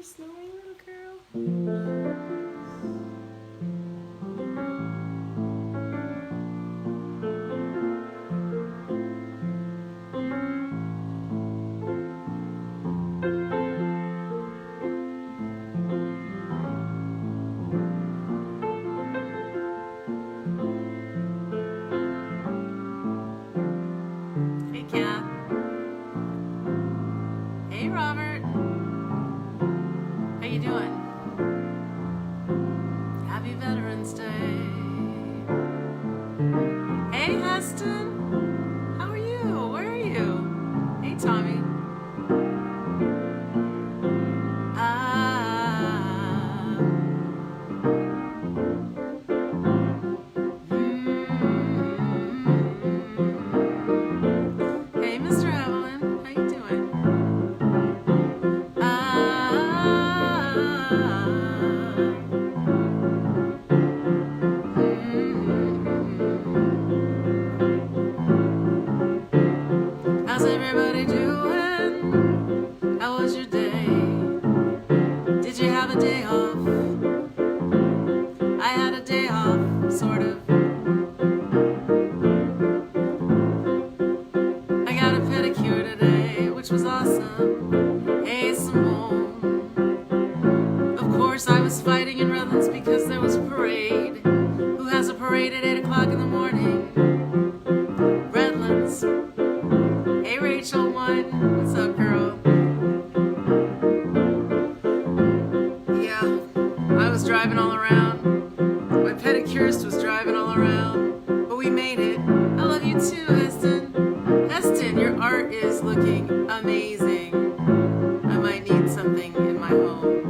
you snoring, little girl? Hey, Cat. Hey, Robert. How you doing? Happy Veterans Day. Hey, Heston. How are you? Where are you? Hey, Tommy. Hey, Mr. Evelyn. How you doing? How's everybody doing? How was your day? Did you have a day off? I had a day off, sort of. I got a pedicure today, which was awesome. Hey, Simone. Of course, I was fighting in Redlands because there was a parade. Who has a parade at 8 o'clock in the morning? Redlands. Hey, Rachel 1. What's up, girl? Yeah, I was driving all around. My pedicurist was driving all around. But we made it. I love you too, Heston. Heston, your art is looking amazing. I might need something in my home.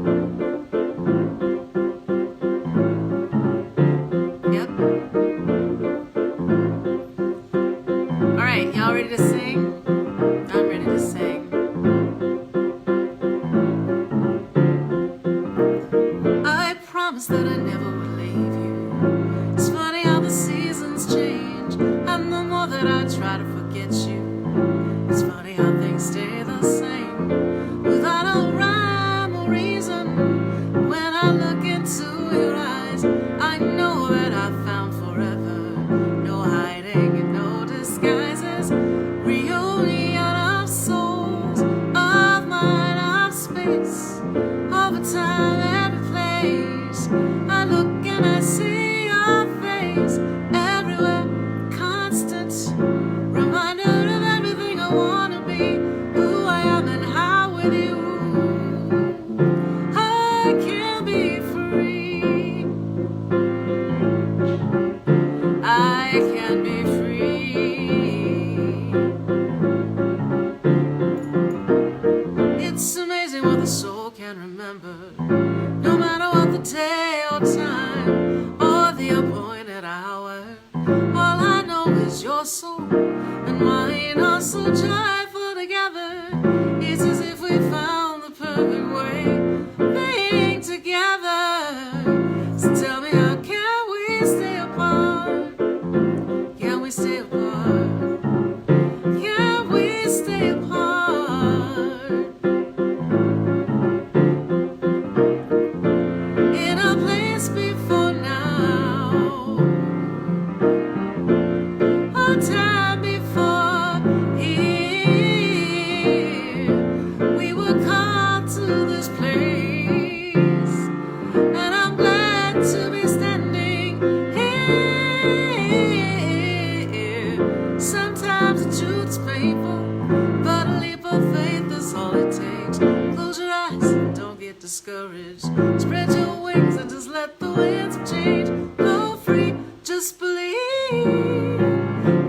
Yep. Alright, y'all ready to sing? I'm ready to sing. I promised that I never would leave you. It's funny how the seasons change, and the more that I try to forget you, it's funny how things stay the same, without a rhyme or reason. When I look into your eyes, I know that I found forever. No hiding and no disguises. Reunion of souls, of mind, of space, of a time and a place. I look and I see your face everywhere, constant reminder of everything I wanna be, who I am and how with you I can be free. I can be free. It's amazing what the soul can remember, no matter what the day or time or the appointed hour. All I know is your soul and mine are so joyful together. It's as if we found the perfect way being together. So tell me, how can we stay apart? Can we stay apart? Can we stay apart? In a place before now, a time before here, we were called to this place, and I'm glad to be standing here. Sometimes the truth's painful, but a leap of faith is all it takes. Close your eyes and don't get discouraged. Spread your wings and just let the winds of change blow free. Just believe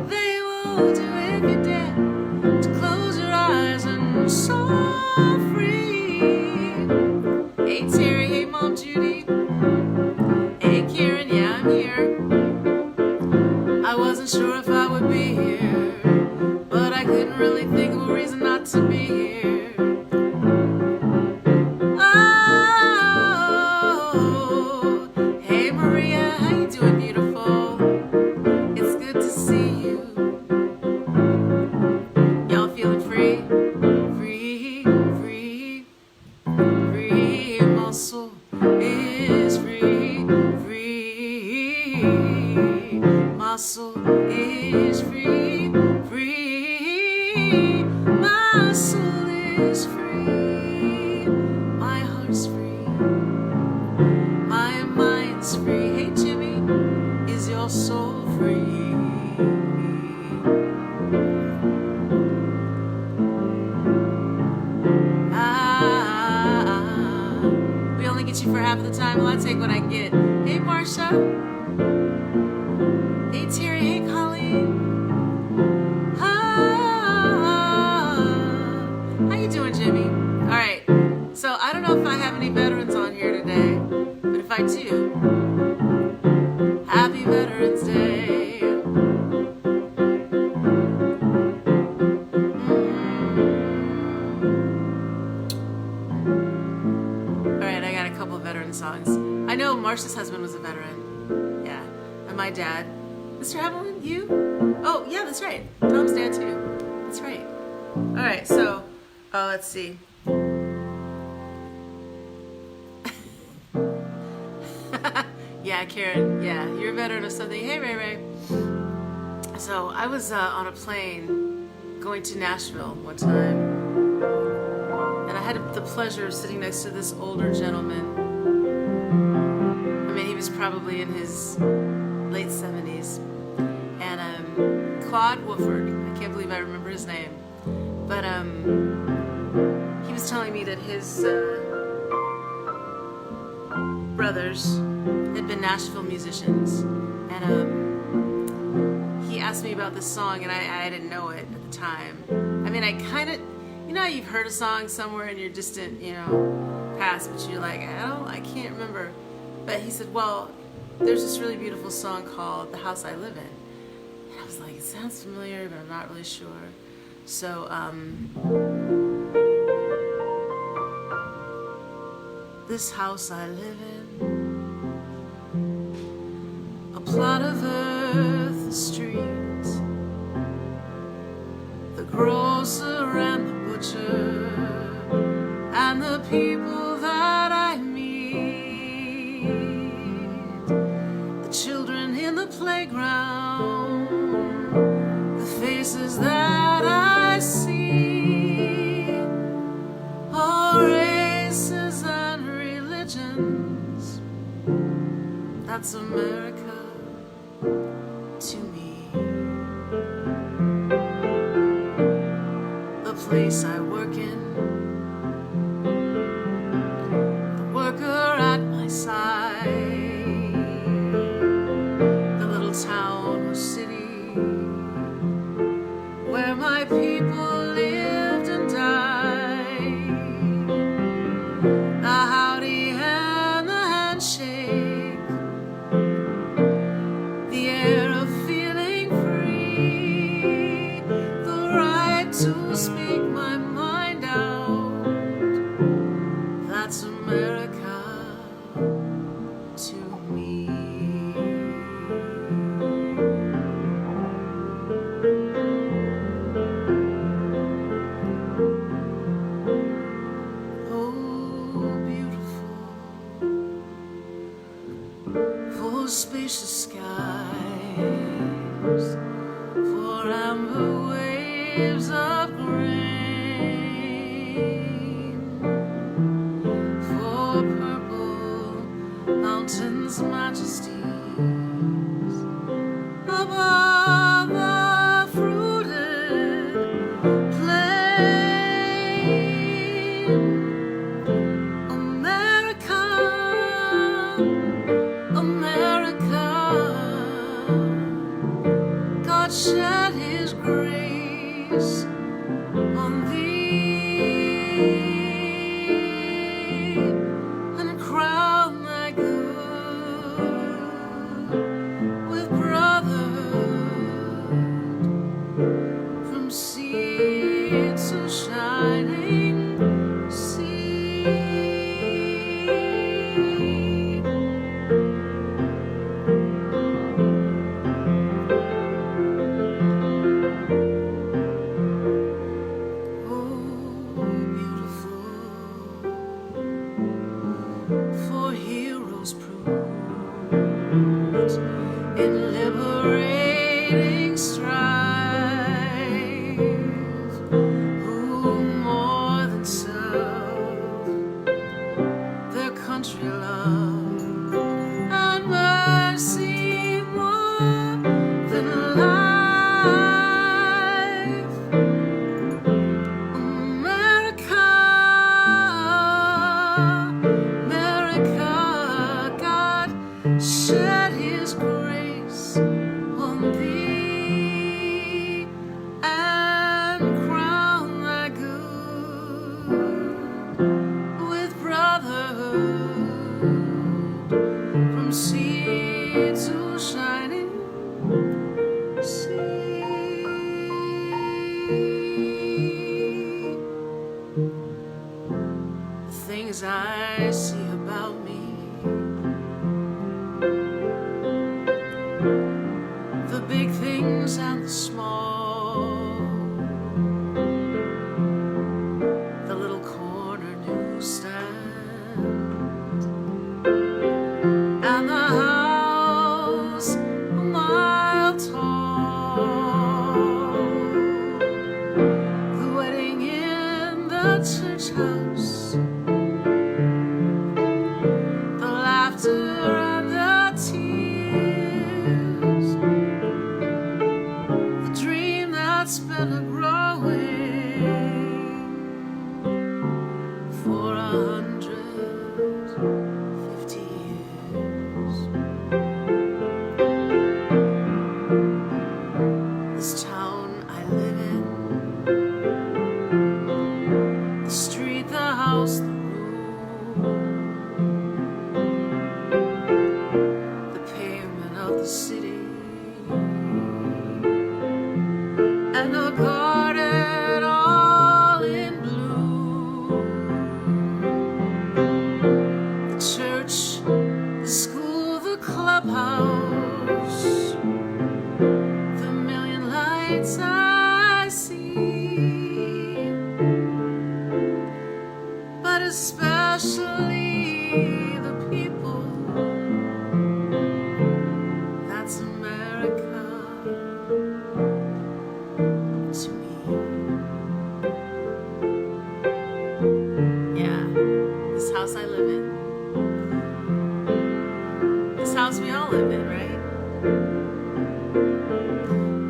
they will do if you dare to close your eyes and soar free. Hey, Terry. Hey, Mom Judy. Hey, Karen. Yeah, I'm here. I wasn't sure if I would be here, but I couldn't really think of a reason not to be here. Oh, hey, Maria. How you doing, beautiful? It's good to see you. Y'all feeling free? Free, free, free. half of the time. Well, I take what I can get. Hey, Marsha. Hey, Terry. Hey, Colleen. How you doing, Jimmy? All right. So I don't know if I have any veterans on here today, but if I do, happy Veterans Day. All right, I got a couple of veteran songs. I know Marsha's husband was a veteran. Yeah, and my dad. Mr. Evelyn, you? Oh, yeah, that's right. Tom's dad too. That's right. All right, so let's see. Yeah, Karen. Yeah, you're a veteran of something. Hey, Ray Ray. So I was on a plane going to Nashville one time, and I had the pleasure of sitting next to this older gentleman. I mean, he was probably in his late 70s, and Claude Wooford. I can't believe I remember his name, but he was telling me that his brothers had been Nashville musicians, and he asked me about this song, and I didn't know it at the time. I mean, I kind of, you know how you've heard a song somewhere in your distant, past, but you're like, I can't remember. But he said, well, there's this really beautiful song called The House I Live In. And I was like, it sounds familiar, but I'm not really sure. So, this house I live in, a plot of earth, the streets, the grocer and the butcher, and the people that I meet, the children in the playground, the faces that I see, all races and religions. That's America to me. The place I work in, the worker at my side, the little town or city where my people lived and died, the howdy and the handshake, the air of feeling free, the right to speak my mind out. That's America to me. For spacious skies, for amber waves of grain, for purple mountains' majesties, above the fruited plain. America, America, God shed His grace on thee and crown thy good with brotherhood from sea to shining sea. For heroes proved in liberating strife, who more things I see about me, the big things and the small, the little corner newsstand and the house a mile tall, the wedding in the church house, the laughter and the tears, the dream that's been a growing for 150 years. This town I live in, the street, the house, the room, the pavement of the city, and the garden all in bloom, the church, the school, the clubhouse, the million lights I see, but especially the people. That's America to me. Yeah, this house I live in, this house we all live in, right?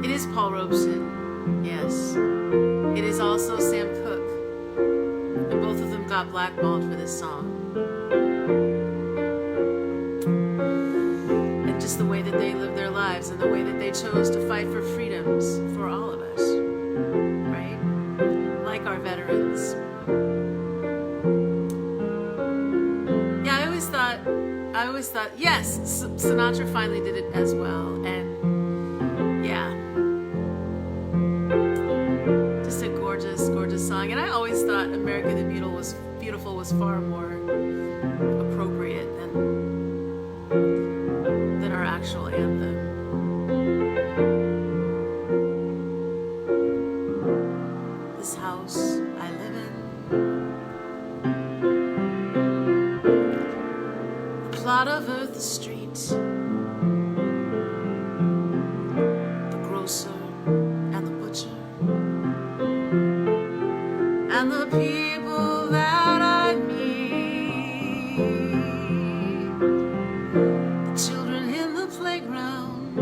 It is Paul Robeson, yes. It is also Sam Cooke, and both of them got blackballed for this song. And just the way that they lived their lives and the way that they chose to fight for freedoms for all of us, right? Like our veterans. Yeah, I always thought, yes, Sinatra finally did it as well, and yeah, just a gorgeous, gorgeous song. And I always thought America the Beautiful was far more appropriate than our actual anthem. This house I live in, the plot of earth, the street, the grocer and the butcher, and the people that I meet, the children in the playground,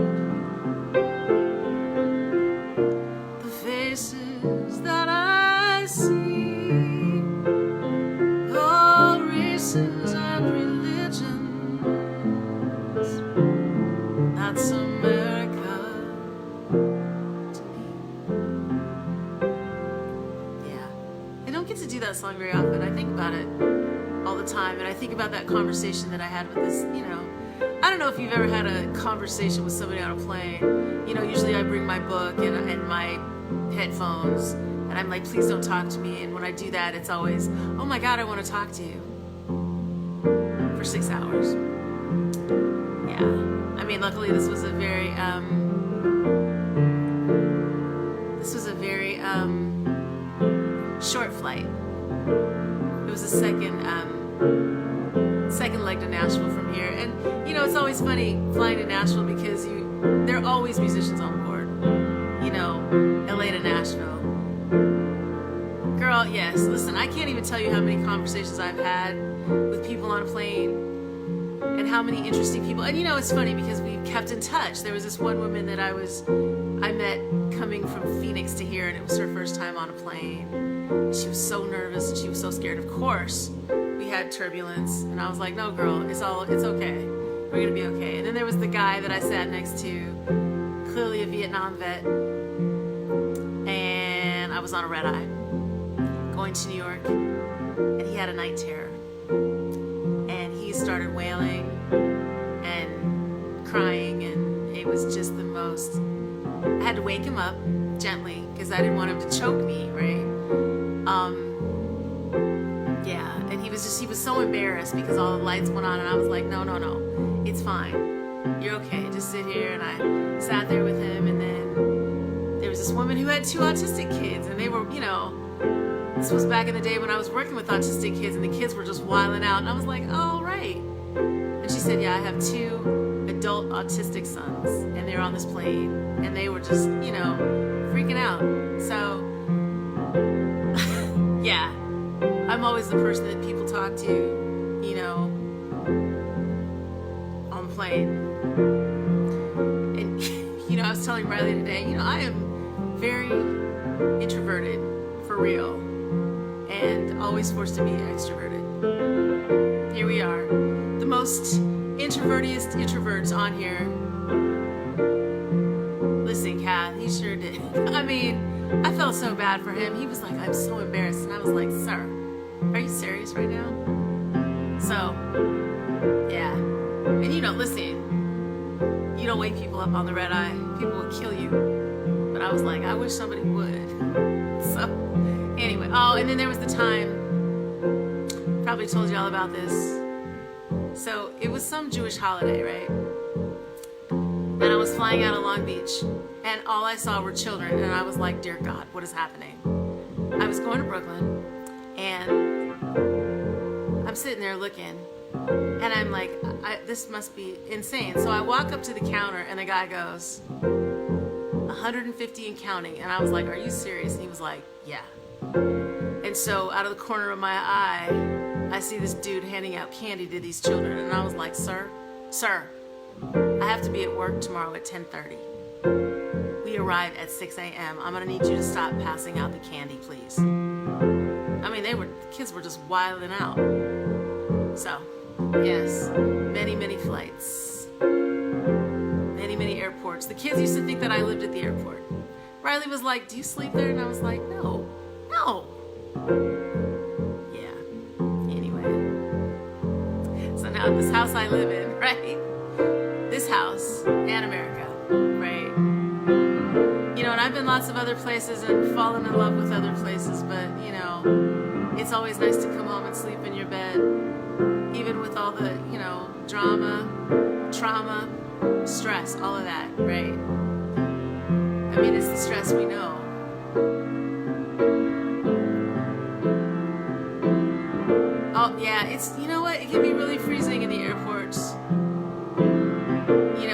the faces that I see, all races and religions. That's America to me. Yeah, I don't get to do that song very often. I think about it all the time, and I think about that conversation that I had with this, I don't know if you've ever had a conversation with somebody on a plane. Usually I bring my book and my headphones, and I'm like, please don't talk to me. And when I do that, it's always, oh my God, I want to talk to you for 6 hours. Yeah, I mean, luckily this was a very short flight. It was a second leg to Nashville from here, and it's always funny flying to Nashville because there are always musicians on board. LA to Nashville. Girl, yes. Listen, I can't even tell you how many conversations I've had with people on a plane, and how many interesting people. And it's funny because we kept in touch. There was this one woman that I met coming from Phoenix to here, and it was her first time on a plane. She was so nervous and she was so scared. Of course, we had turbulence, and I was like, no, girl, it's okay. We're gonna be okay. And then there was the guy that I sat next to, clearly a Vietnam vet, and I was on a red eye going to New York, and he had a night terror, and he started wailing and crying, and it was just the most. I had to wake him up gently because I didn't want him to choke me, right? Yeah, and he was he was so embarrassed because all the lights went on, and I was like, no, it's fine. You're okay. Just sit here. And I sat there with him, and then there was this woman who had 2 autistic kids, and they were, this was back in the day when I was working with autistic kids, and the kids were just wilding out, and I was like, oh, right. And she said, yeah, I have 2 adult autistic sons, and they're on this plane, and they were just, freaking out. So, yeah, I'm always the person that people talk to, on the plane. And, I was telling Riley today, I am very introverted, for real, and always forced to be extroverted. Here we are, the most introvertiest introverts on here. Listen, Kath, he sure did. I mean, I felt so bad for him. He was like, I'm so embarrassed. And I was like, sir, are you serious right now? So, yeah. And listen, you don't wake people up on the red eye. People will kill you. But I was like, I wish somebody would. So, anyway. Oh, and then there was the time, probably told you all about this. So, it was some Jewish holiday, right? And I was flying out of Long Beach, and all I saw were children, and I was like, dear God, what is happening? I was going to Brooklyn, and I'm sitting there looking, and I'm like, this must be insane. So I walk up to the counter, and the guy goes, 150 and counting, and I was like, are you serious? And he was like, yeah. And so out of the corner of my eye, I see this dude handing out candy to these children, and I was like, sir, I have to be at work tomorrow at 10:30. We arrive at 6 a.m. I'm gonna need you to stop passing out the candy, please. I mean, the kids were just wilding out. So, yes, many flights, many airports. The kids used to think that I lived at the airport. Riley was like, do you sleep there? And I was like, no. Yeah, anyway. So now this house I live in, right? This house and America, right? And I've been lots of other places and fallen in love with other places, but, it's always nice to come home and sleep in your bed, even with all the, drama, trauma, stress, all of that, right? I mean, it's the stress we know. Oh, yeah, it's, it can be really freezing in the airports.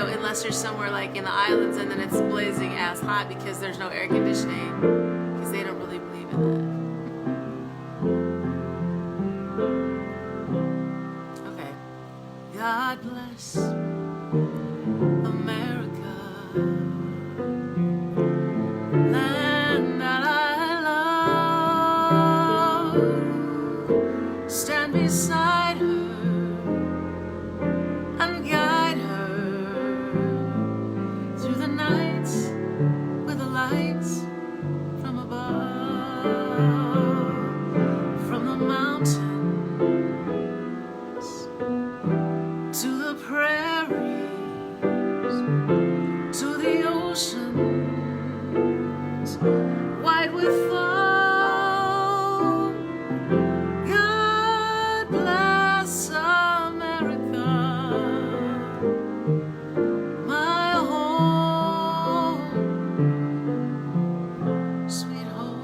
Unless you're somewhere like in the islands, and then it's blazing ass hot because there's no air conditioning, because they don't really believe in that. Okay. God bless America, land that I love. Stand beside her and guide her through the nights with the lights from above, from the mountains to the prairies, to the oceans, white with foam. God bless America, my home, sweet home.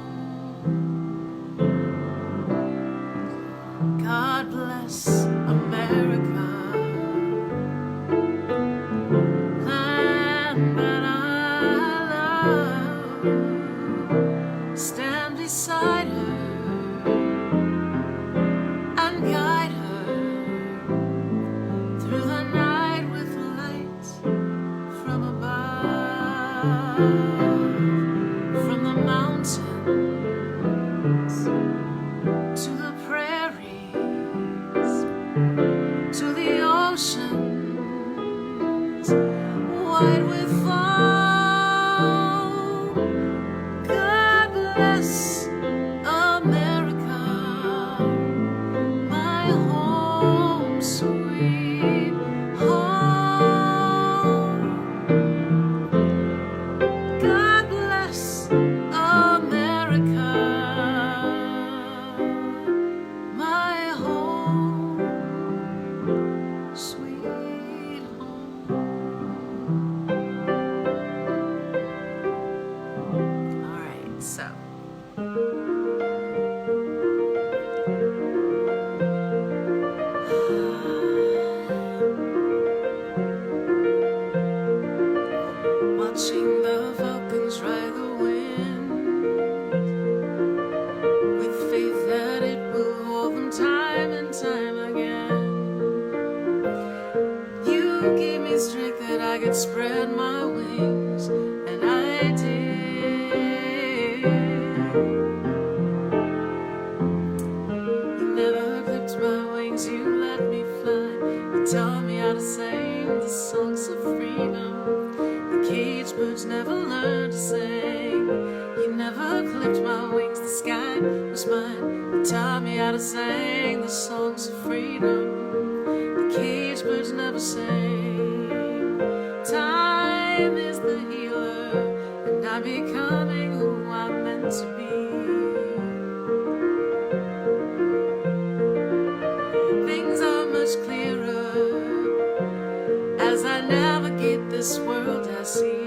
God bless America, land that I love. Stand beside her and guide her through the night with lights from above, from the mountains to the prairies, birds never learned to sing. You never clipped my wings, the sky was mine. You taught me how to sing the songs of freedom. The caged birds never sing. Time is the healer, and I'm becoming who I'm meant to be. Things are much clearer as I navigate this world I see.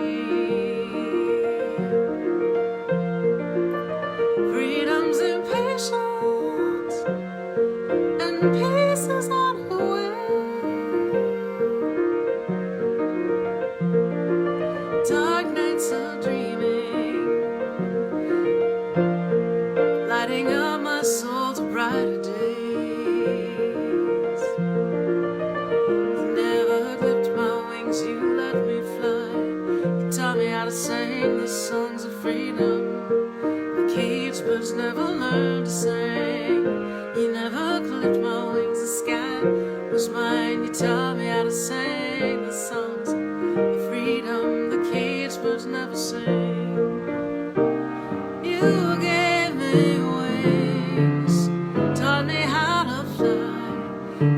Freedom's impatient and peace is on the way. Dark nights of dreaming, lighting up my soul to brighter days. You never clipped my wings, you let me fly. You taught me how to sing the songs of freedom. The caged birds never learned to sing. You never clipped my wings, the sky was mine. You taught me how to sing the songs of freedom. The caged birds never sing. You gave me wings, taught me how to fly.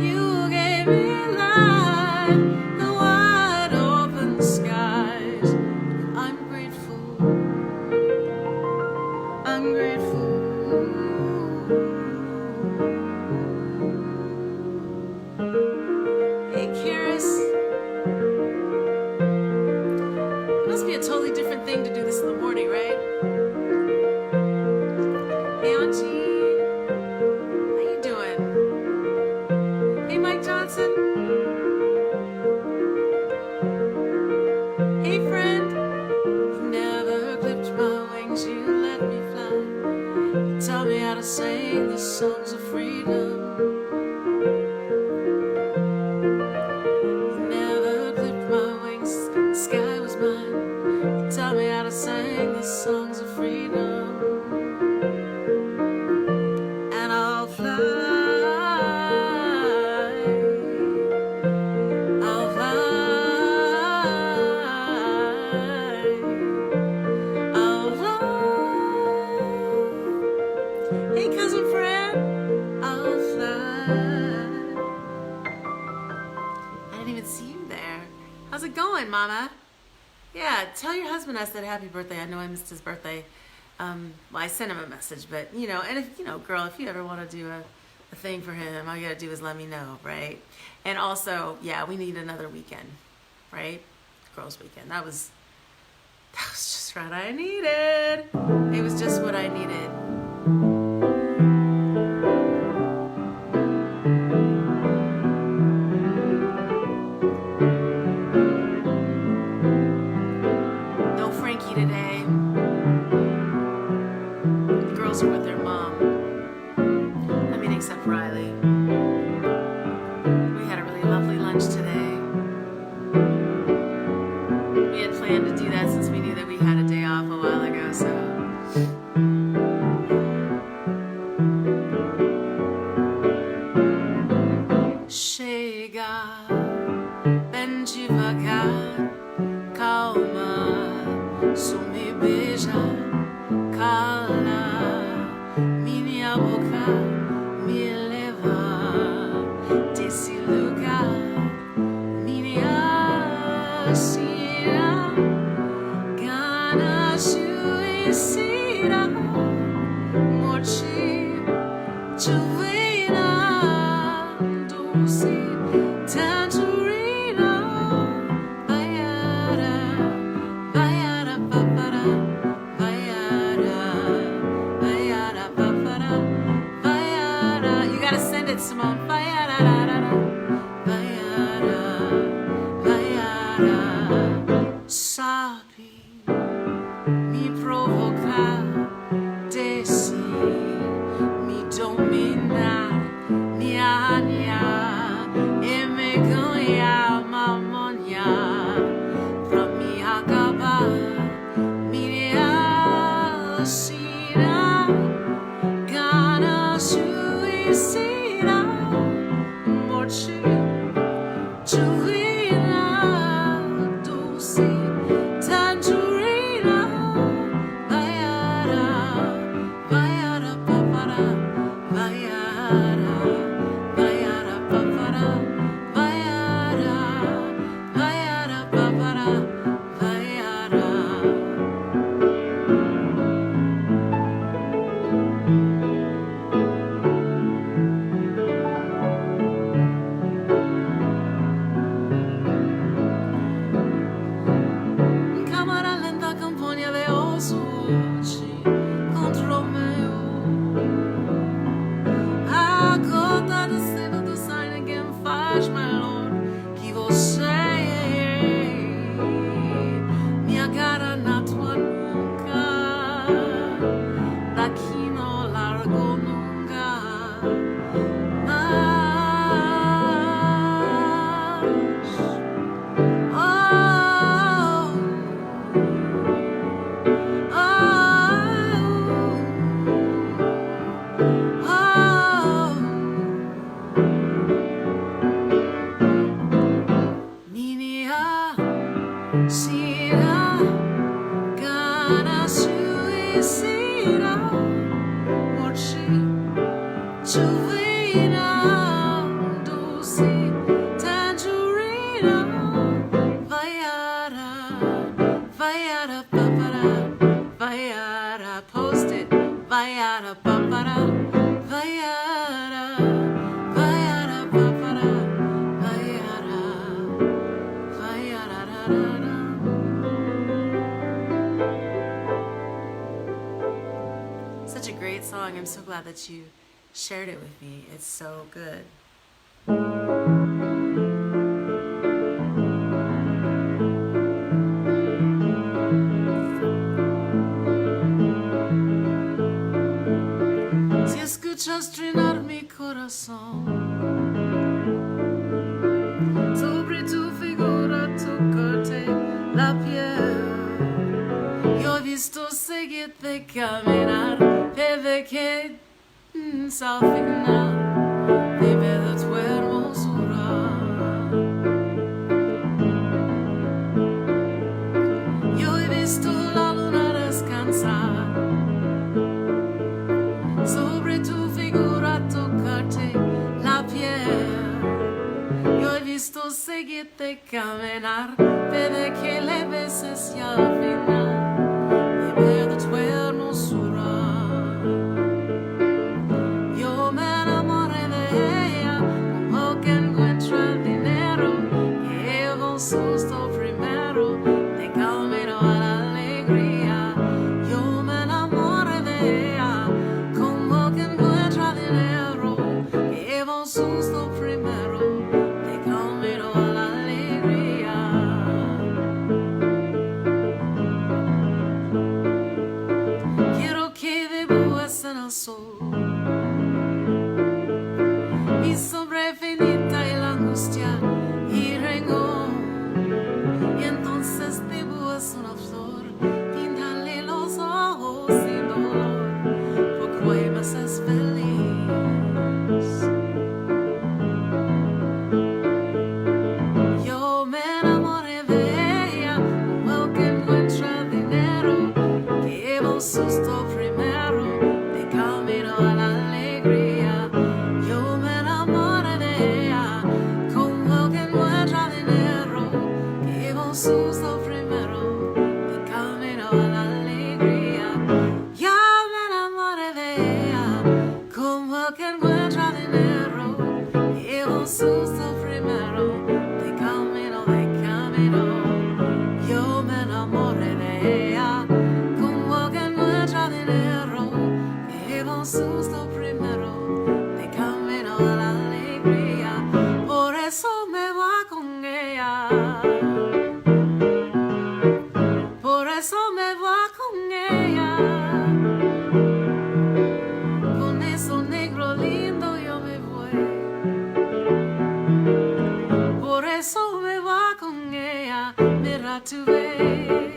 You gave me life, the wide open skies. I'm grateful, I'm grateful. Hey, Karis. It must be a totally different thing to do this in the morning, right? Hey, Auntie. How you doing? Hey, Mike Johnson. Hey, friend. You never clipped my wings, you let me fly. You taught me how to sing the songs of freedom. You never clipped my wings, the sky was mine. You taught me how to sing the songs of freedom. And I'll fly, I'll fly, I'll fly. Hey, cousin Fred, I'll fly. I didn't even see you there. How's it going, Mama? Yeah, tell your husband I said happy birthday. I know I missed his birthday. Well, I sent him a message, but you know, and if you know, girl, if you ever want to do a thing for him, all you gotta do is let me know, right? And also, yeah, we need another weekend, right? Girls' weekend. That was just what I needed. It was just what I needed. No Frankie today. The girls are with their mom. I mean, except Riley. We had a really lovely lunch today. We had planned to do that since we knew that we had a day off a while ago, so. Chega, bem devagar, calma, só me beija, cala, minha boca me leva desse lugar, minha sira, gana suicida, morte, juvena, doce, tangerina, vaiara, vaiara, papara, vaiara, vaiara, papara, vaiara. You gotta send it, Simone. Vaiara, vaiara, vaiara. Sabe me provocar, desce, me dominar, me arranhar e me ganhar mamonha pra me acabar, me assina, gana suicida, morte, juvena, doce, tangerina. dolce, Juvena, Dulce, Tangerina, Vaiara, Vaiara, Papara, Vaiara, post it, Vaiara, Papara, Vaiara, Vaiara, Papara, Vaiara, Vaiara, da, da, da. Such a great song. I'm so glad that you shared it with me. It's so good. Si escuchas trinar mi corazón sobre tu figura, tocarte la piel, yo he visto seguirte caminar desde que al final de ver tu hermosura. Yo he visto la luna descansar sobre tu figura, tocarte la piel. Yo he visto seguirte caminar desde que le beses y al final de ver tu hermosura. Yo me enamoré de ella como que encuentra el dinero que lleva un susto primero de camino a la alegría. Yo me enamoré de ella como que encuentra dinero que lleva un susto primero de camino a la alegría. Quiero que dibujes en el sol mi sombra finita y la angustia y rengo, y entonces dibujas una flor, píntale los ojos sin dolor, porque hoy me haces feliz. Yo me enamoré de ella como el que encuentra dinero que lleva un susto primero de camino a la alegría. Yo me enamoré de ella como el que encuentra dinero que lleva un susto primero de camino a la alegría. Yo me enamoré de ella como el que encuentra dinero que lleva un susto primero de camino, de camino. Yo me enamoré de ella como el que encuentra dinero que lleva un susto primero de camino a la alegría. Por eso me voy con ella. Por eso me voy con ella. Con eso negro lindo yo me voy. Por eso me voy con ella. Mira tú ve.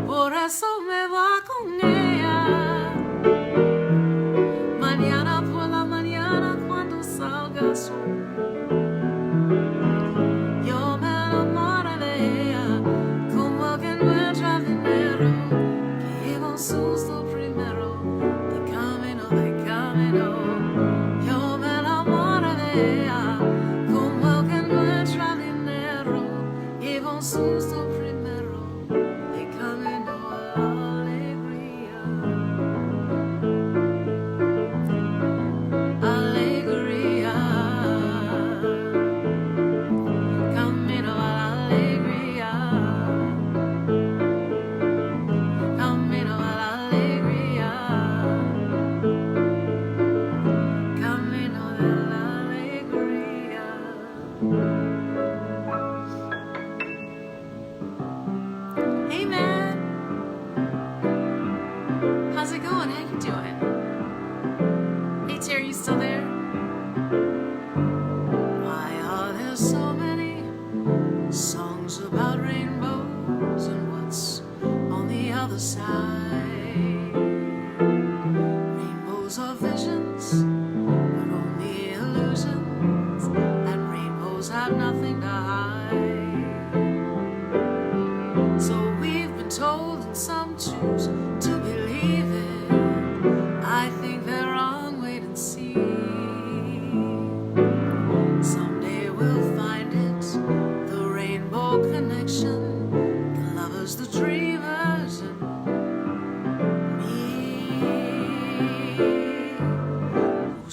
Por eso me voy con ella. Mañana por la mañana cuando salga el sol, yo me enamoré de ella como el que encuentra dinero que lleva un susto primero de camino, de camino. Yo me enamoré de ella como el que encuentra dinero que lleva un susto primero de camino a la alegría. Alegría, camino a la alegría, camino a la alegría, camino de la alegría. Hey man, how's it going? How you doing? Hey Terry, you still there? Why are there so many songs about rainbows and what's on the other side? Rainbows are visions, but only illusions, and rainbows have nothing to hide. So we've been told, and some choose to believe it. I think there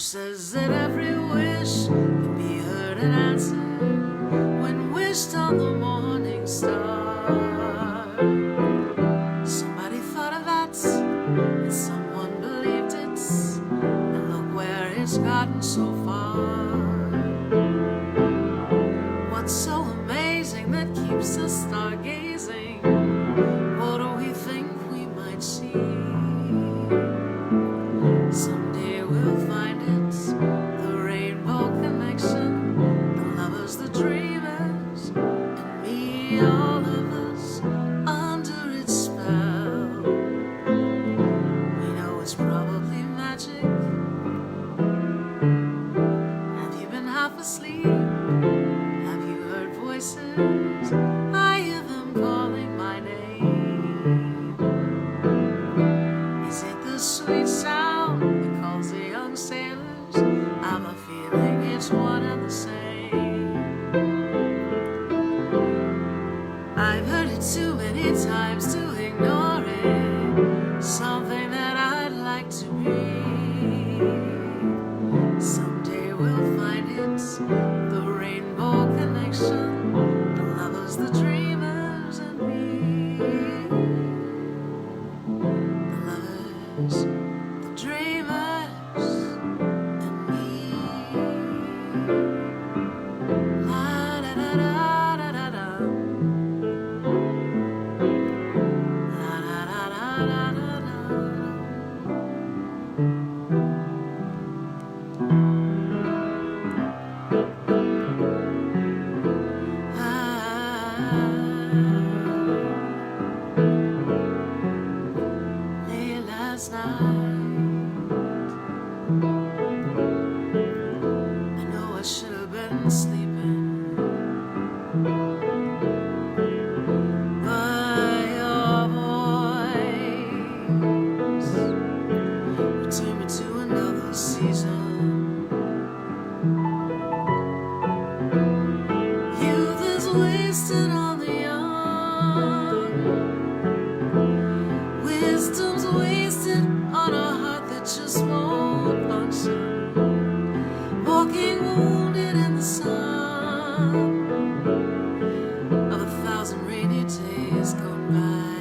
says that every wish can be heard and answered when wished on the morning star. Somebody thought of that, and someone believed it, and look where it's gotten so far. What's so amazing that keeps us stargazing? What do we think we might see? Someday we'll find it, the rainbow connection, the lovers, the dreamers, and me, all of us under its spell. We know it's probably magic. Have you been half asleep? Have you heard voices? I hear them calling my name. Is it the sweet sound that calls the young sailors? I've a feeling it's one and the same. I've heard it too many times to ignore it. Something that I'd like to be. Someday we'll find it, the rainbow connection, the lovers, the dreamers, and me. The lovers, the dreamers, and me. La da da da da da da. La da da da da da da. Late last night, I know I should have been sleeping, but your voice returned me to another season. Youth is wasted on the young. Wisdom's wasted on a heart that just won't function. Walking wounded in the sun of 1,000 rainy days gone by.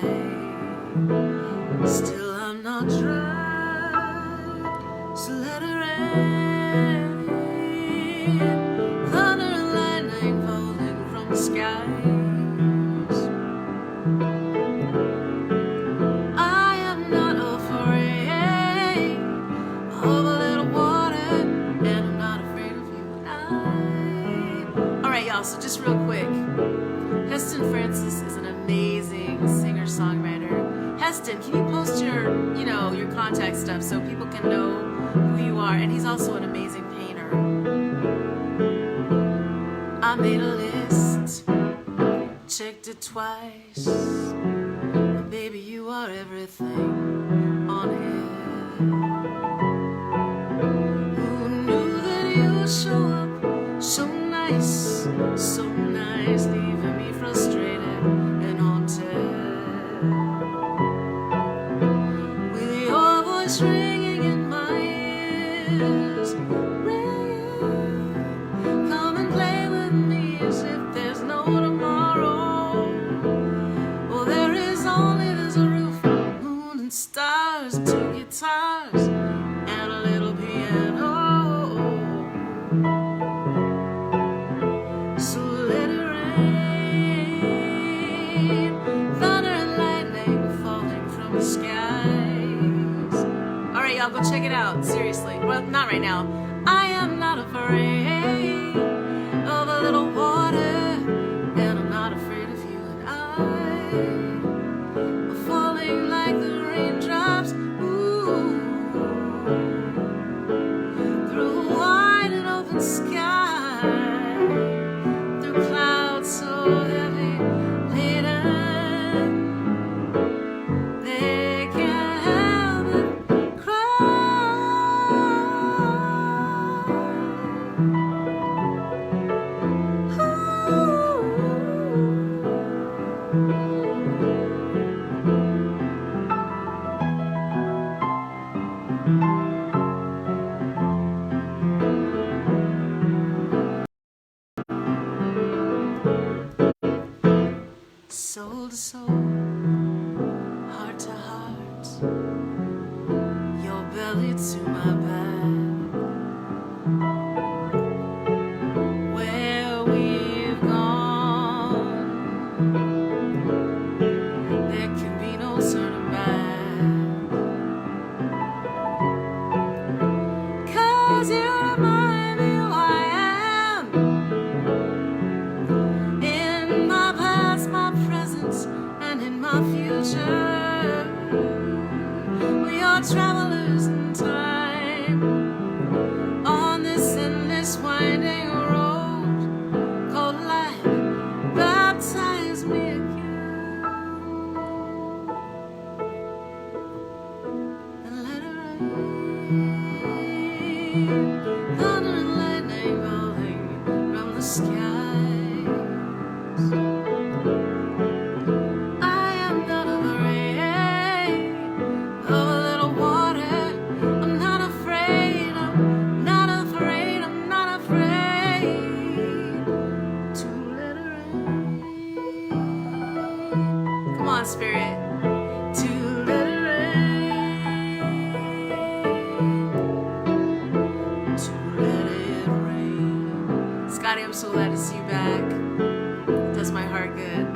Still I'm not dry, so let it rain. Thunder and lightning falling from the skies. I am not afraid of a little water, and I'm not afraid of you and I. Alright y'all, so just real quick, Heston Francis is an amazing singer-songwriter. Heston, can you post your, your contact stuff so people can know who you are? And he's also an amazing painter. I made a list, checked it twice, and baby, you are everything on it. Who knew that you would show up so nice, leaving me frustrated and haunted, with your voice ringing in my ears, ringing. Come and play with me as if there's no tomorrow. Well, there is only this roof, moon and stars, 2 guitars, and a little piano. So let it rain, thunder and lightning falling from the skies. Alright y'all, go check it out, seriously. Well, not right now. I am not afraid of a little water, and I'm not afraid of you and I. We're falling like the raindrops, ooh, through a wide and open sky, through clouds so heavy laden they can't help but cry. to soul, heart to heart, your belly to my back. Where we've gone, there can be no turning back. 'Cause you remind me who I am, in my past, my present, and in my future. We are travelers in time on this endless winding road called life. Baptize me again and let it rain. Thunder and lightning falling from the skies. I am not afraid of a little water. I'm not afraid. I'm not afraid. I'm not afraid to let it rain. Come on, Spirit. To let it rain. To let it rain. Scotty, I'm so glad to see you back. It does my heart good.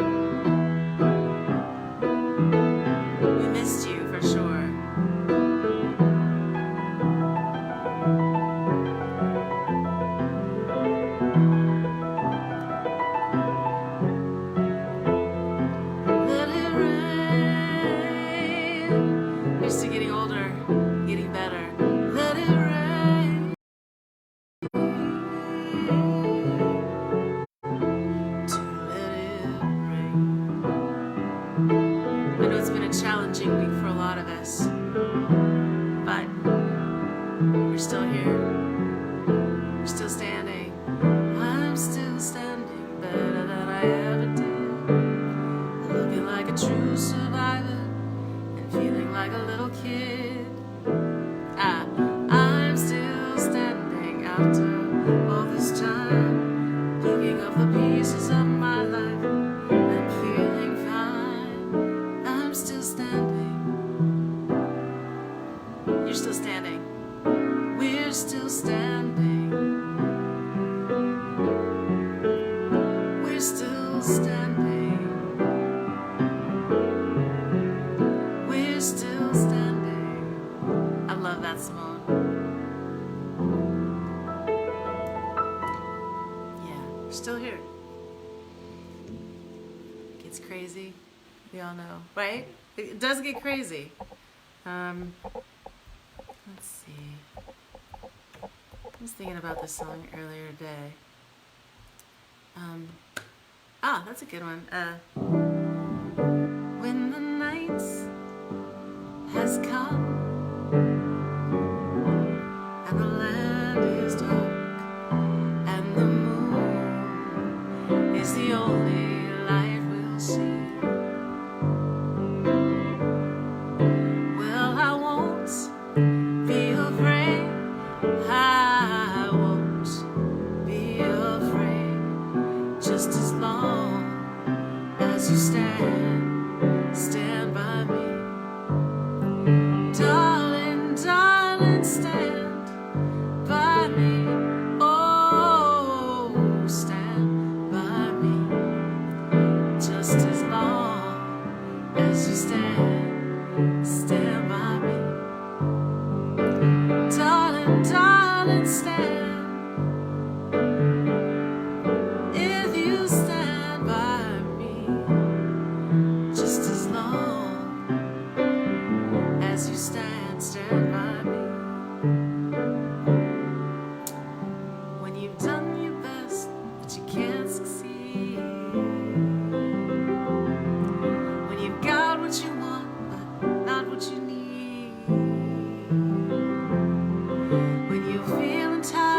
We missed you for sure. Let it rain. We're still getting older, getting better. Let it rain. To let it rain. I know it's been a challenging week for a lot of us, but we're still here. We're still standing. I'm still standing better than I ever did. Looking like a true survivor and feeling like a little kid. I'm still standing after all this time, picking up the pieces of my life and feeling fine. I'm still standing. You're still standing. We're still standing. We're still standing. We're still standing. I love that, Simone. Yeah, we're still here. Gets crazy. We all know, right? It does get crazy. Let's see. I was thinking about this song earlier today. That's a good one. When the night has come and the land is dark and the moon is the only light we'll see. Well, I won't be afraid. I won't be afraid. Just as long as you stand by me. Darling, darling, stand by me. Oh, stand by me. Just as long as you stand by me. Darling, darling, stand. If you stand by me, just as long as you stand by me. When you've done your best, but you can't succeed. When you've got what you want, but not what you need. When you're feeling tired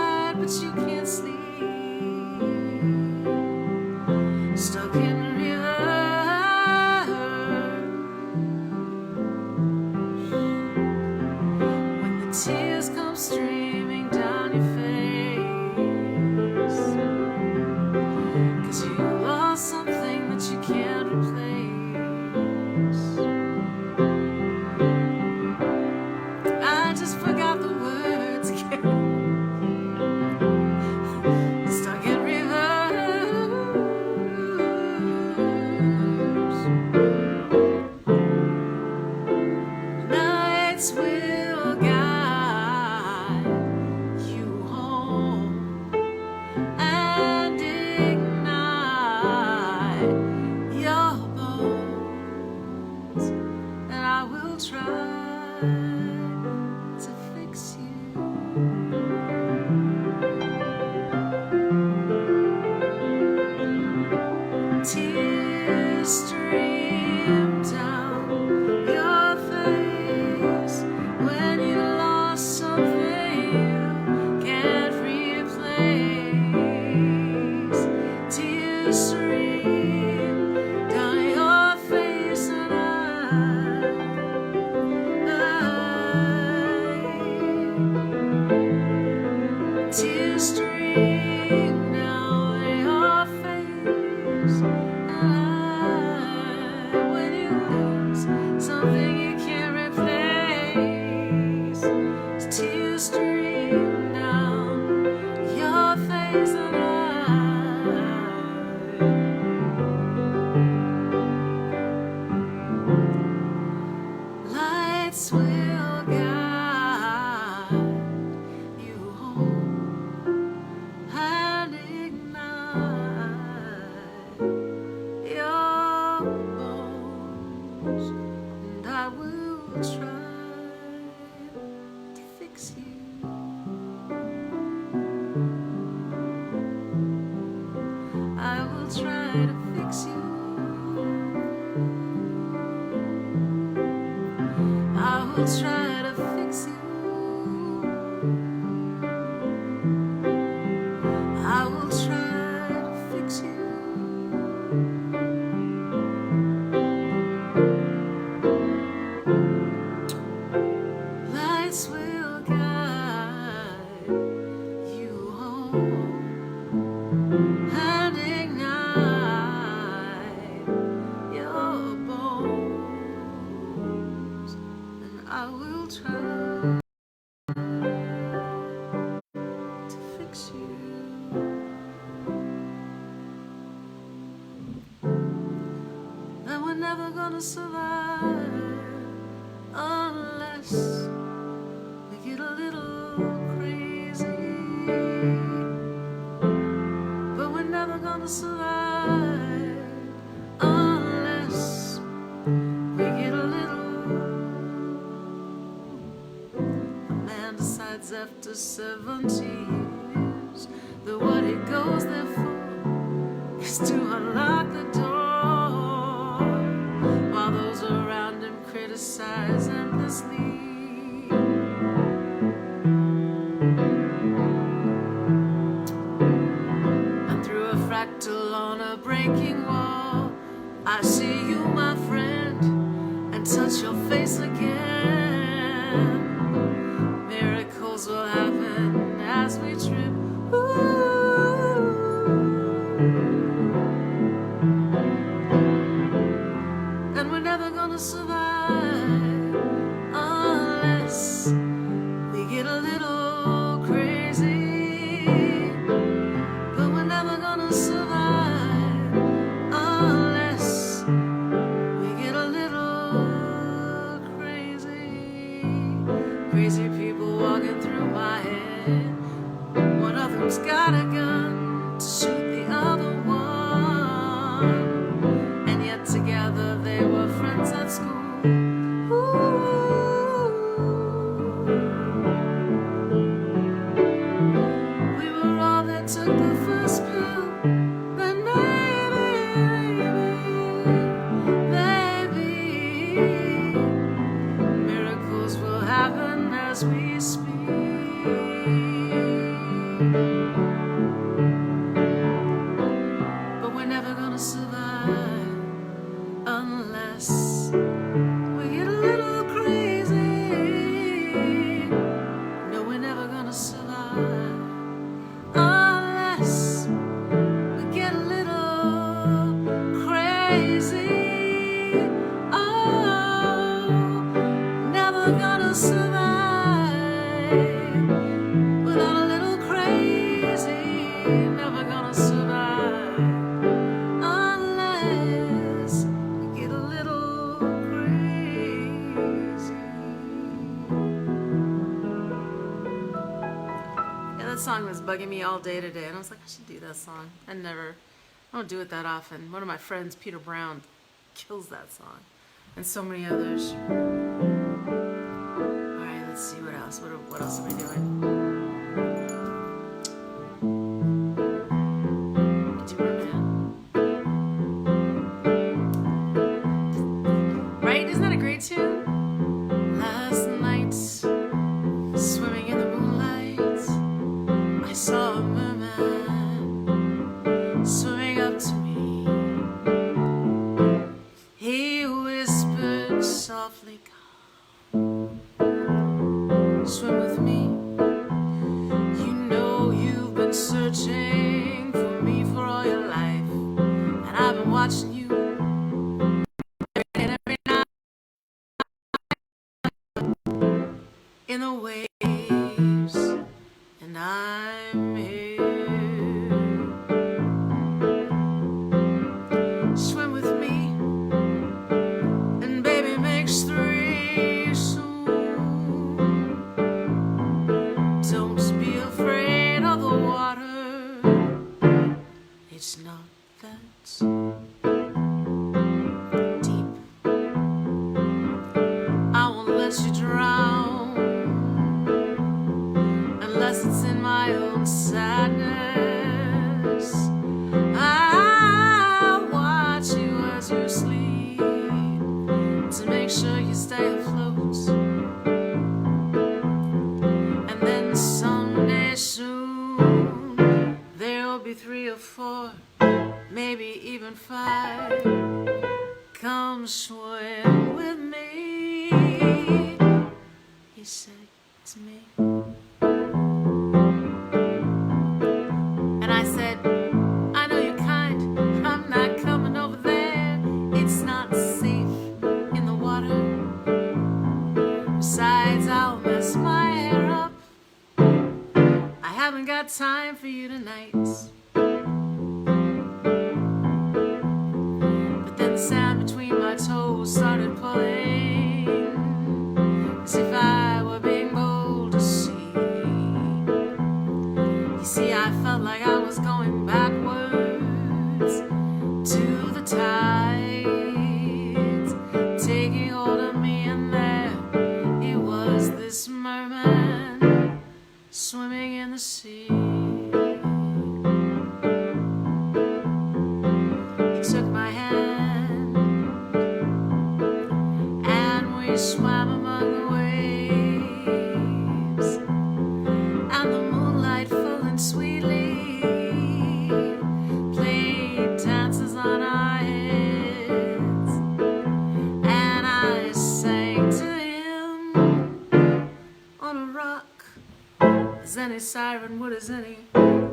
tears stream down your face, and when you lose something you can't replace, tears stream down your face, and lights will guide you home and ignite your bones, and I will try to fix you. I will try to fix you. I will try to fix you. I will try to fix you. Lights will guide you home and ignite your bones, and I will try to fix you. That we're never gonna survive unless we get a little crazy. But we're never gonna survive unless we get a little. A man decides after 70 years that what he goes there for is to unlock the door, while those around him criticize endlessly. And through a fractal on a breaking wall, I see you, my friend, and touch your face again. Miracles will happen as we trip. And we're never gonna survive unless we get a little crazy. But we're never gonna survive unless we get a little crazy. Crazy people walking through my head. One of them's got a gun to shoot the other one, and yet together they were friends at school. We were all that took the first pill, then maybe miracles will happen as we speak. But we're never gonna survive unless we get a little crazy. No, we're never gonna survive unless we get a little crazy. Oh, never gonna survive without a little crazy. Never gonna survive unless we get a little crazy. Yeah, that song was bugging me all day today, and I was like, I should do that song. I don't do it that often. One of my friends, Peter Brown, kills that song, and so many others. All right, let's see what else. What else am I doing? Right? Isn't that a great tune? Last night, swimming in the moonlight, I saw a merman swimming up to me. He whispered softly, "Come, swim with me." and I'm here. Swim with me, and baby makes three soon. Don't be afraid of the water, it's not that deep. I won't let you drown unless it's in my own sadness. I'll watch you as you sleep to make sure you stay afloat. And then someday soon there'll be 3 or 4, maybe even 5. Come swim with me, he said to me. And I said, I know you're kind, I'm not coming over there. It's not safe in the water. Besides, I'll mess my hair up. I haven't got time for you tonight. But then the sand between my toes started pulling, as if I were being bold to see. You see, I felt like I was going backwards to the tides, taking hold of me, and there it was, this merman swimming in the sea. He took my hand and we swam among the waves, and the moonlight full and sweetly played dances on our heads. And I sang to him on a rock, as any siren would, as any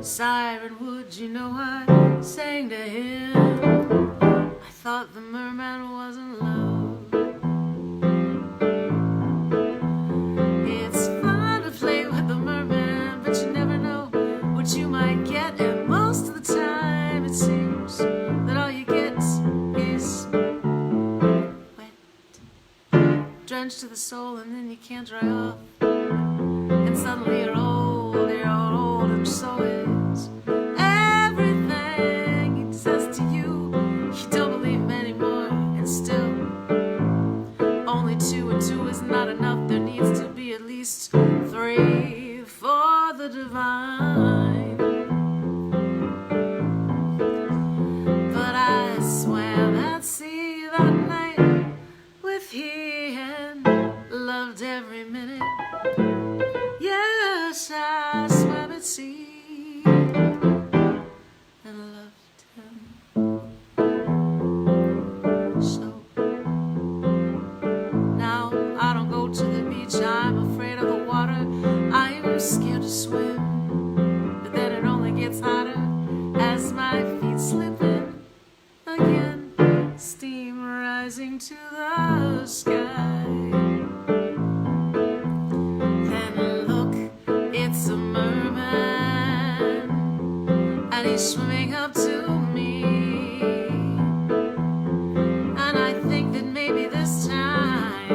siren would. You know, I sang to him. I thought the merman was in love. It's fun to play with the merman, but you never know what you might get. And most of the time it seems that all you get is wet, drenched to the soul, and then you can't dry off. And suddenly you're old, and so is everything he says to you. You don't believe him anymore, and still only 2 and 2 is not enough. There needs to be at least 3 for the divine. But I swam that sea that night with he, and loved every minute. Yes, I swam at sea and loved him so. Now I don't go to the beach, I'm afraid of the water. I'm scared to swim, but then it only gets hotter as my feet slip in again. Steam rising to the sky. It's a merman, and he's swimming up to me. And I think that maybe this time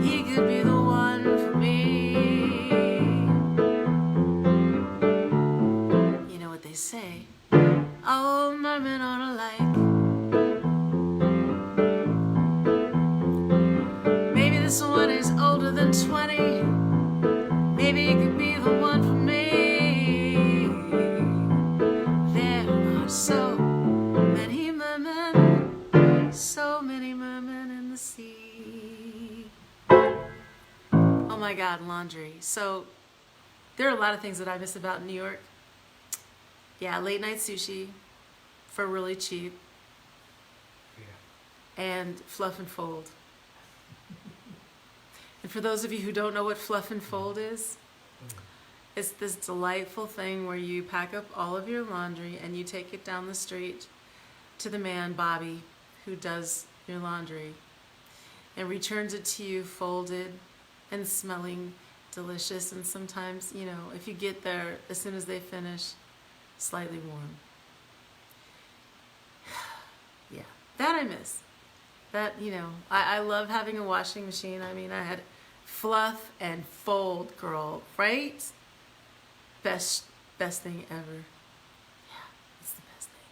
he could be the one for me. You know what they say, all mermen are alike. Maybe this one is older than 20. Maybe it could be the one for me. There are so many mermen, so many mermen in the sea. Oh my God, laundry. So there are a lot of things that I miss about New York. Yeah, late night sushi for really cheap. Yeah. And fluff and fold. And for those of you who don't know what fluff and fold is, it's this delightful thing where you pack up all of your laundry and you take it down the street to the man, Bobby, who does your laundry, and returns it to you folded and smelling delicious, and sometimes, you know, if you get there as soon as they finish, slightly warm. Yeah, that I miss. That, you know, I love having a washing machine. I mean, I had fluff and fold, girl, right? Best thing ever. Yeah, it's the best thing.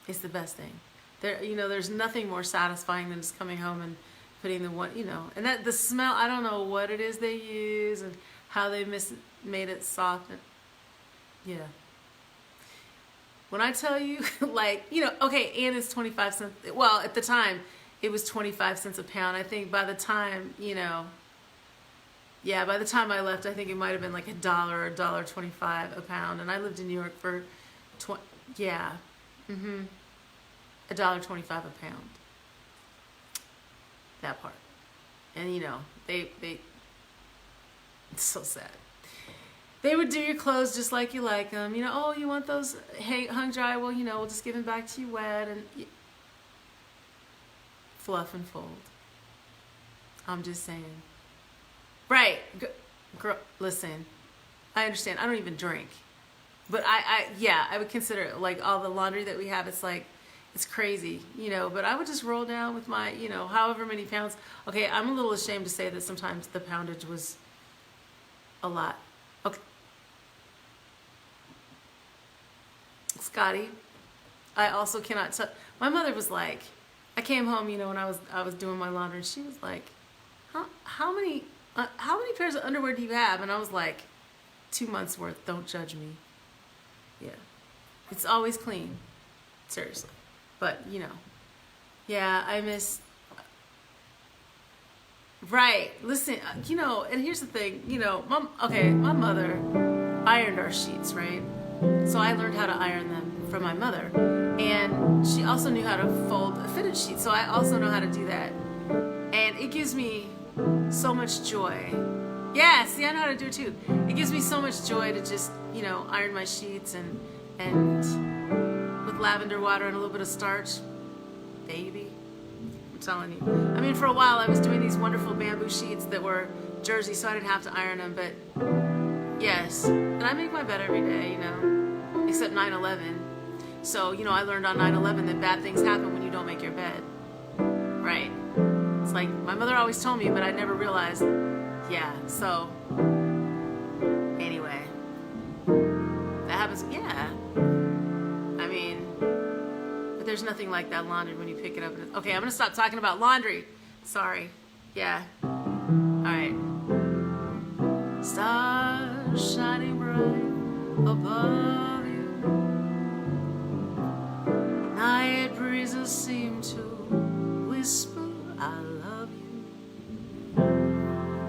It's the best thing. There, you know, there's nothing more satisfying than just coming home and putting the one, you know, and that the smell, I don't know what it is they use and how they made it soft. Yeah. When I tell you, like, you know, okay, and it's 25 cents. Well, at the time, it was 25 cents a pound. I think by the time, you know, yeah, by the time I left, I think it might have been like $1 or $1.25 a pound. And I lived in New York for, $1.25 a pound. That part. And, you know, they it's so sad. They would do your clothes just like you like them. You know, oh, you want those hung dry? Well, you know, we'll just give them back to you wet. And fluff and fold. I'm just saying. Right. Girl, listen, I understand. I don't even drink. But yeah, I would consider it, like, all the laundry that we have, it's like, it's crazy, you know, but I would just roll down with my, you know, however many pounds. Okay, I'm a little ashamed to say that sometimes the poundage was a lot. Okay. Scotty, I also cannot tell. My mother was like, I came home, you know, when I was doing my laundry, and she was like, how many pairs of underwear do you have? And I was like, 2 months worth. Don't judge me. Yeah, it's always clean, seriously. But, you know, yeah, I miss. Right, listen, you know, and here's the thing, you know, my mother ironed our sheets, right? So I learned how to iron them from my mother. And she also knew how to fold a fitted sheet, so I also know how to do that. And it gives me so much joy. Yeah, see, I know how to do it too. It gives me so much joy to just, you know, iron my sheets and with lavender water and a little bit of starch. Baby, I'm telling you. I mean, for a while I was doing these wonderful bamboo sheets that were jersey, so I didn't have to iron them, but yes. And I make my bed every day, you know, except 9/11. So, you know, I learned on 9/11 that bad things happen when you don't make your bed. Right. It's like my mother always told me, but I never realized. Yeah, so anyway, that happens. Yeah, I mean, but there's nothing like that laundry when you pick it up. Okay, I'm gonna stop talking about laundry. Sorry. Yeah. All right. Stars shining bright above you. Night breezes seem to whisper, I love you.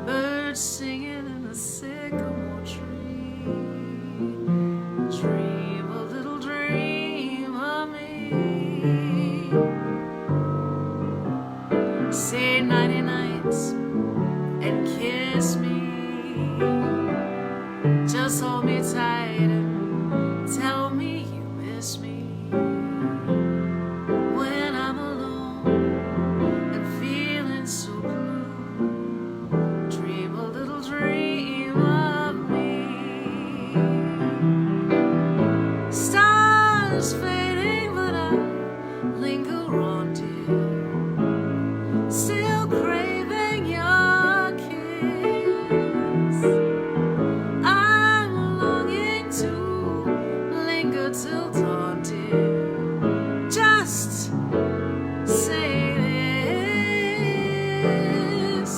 Birds singing in the sycamore tree. Dream a little dream of me. Say nighty nights and kiss me. Just hold me tight and tell me you miss me. When I'm alone and feeling so blue, dream a little dream of me. Stars fading, but I linger on, dear, still craving your kiss. I'm longing to linger till dawn, dear. Just say this.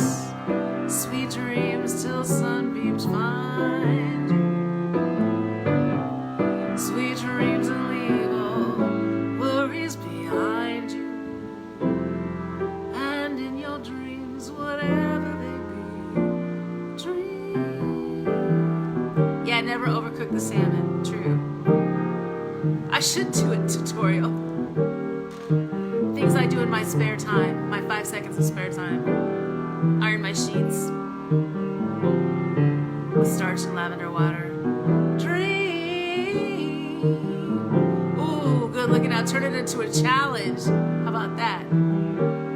Sweet dreams till sunbeams find you. Sweet dreams and leave all worries behind you. And in your dreams, whatever they be, dream. Yeah, never overcook the salmon. True. I should do a tutorial. Things I do in my spare time, my 5 seconds of spare time. Iron my sheets with starch and lavender water. Dream. Ooh, good looking out. Turn it into a challenge. How about that?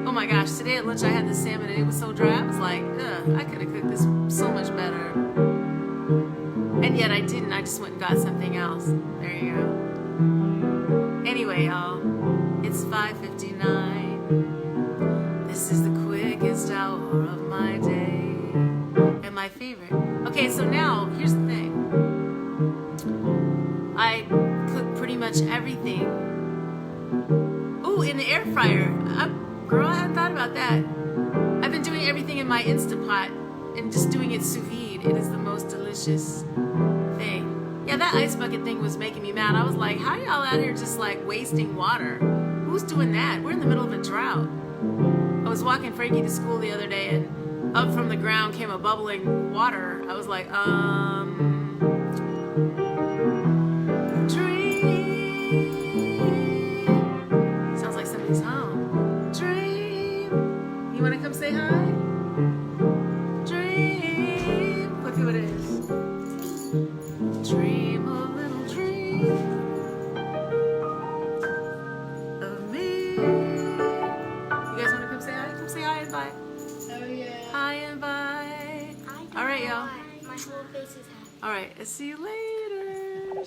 Oh my my gosh, today at lunch I had this salmon and it was so dry. I was like, ugh, I could have cooked this so much better. And yet I didn't. I just went and got something else. There you go. Anyway, y'all, it's 5:59. This is the quickest hour of my day. And my favorite. Okay, so now, here's the thing. I cook pretty much everything. Ooh, in the air fryer. Girl, I hadn't thought about that. I've been doing everything in my Instapot and just doing it sous vide. It is the most delicious thing. Yeah, that ice bucket thing was making me mad. I was like, how y'all out here just like wasting water? Who's doing that? We're in the middle of a drought. I was walking Frankie to school the other day and up from the ground came a bubbling water. I was like, dream. Sounds like somebody's home. Dream. You want to come say hi? Dream. Look who it is. Dream a little dream of me. You guys want to come say hi? Come say hi and bye. Oh yeah. Hi and bye. All right, y'all. My whole face is happy. All right, I'll see you later.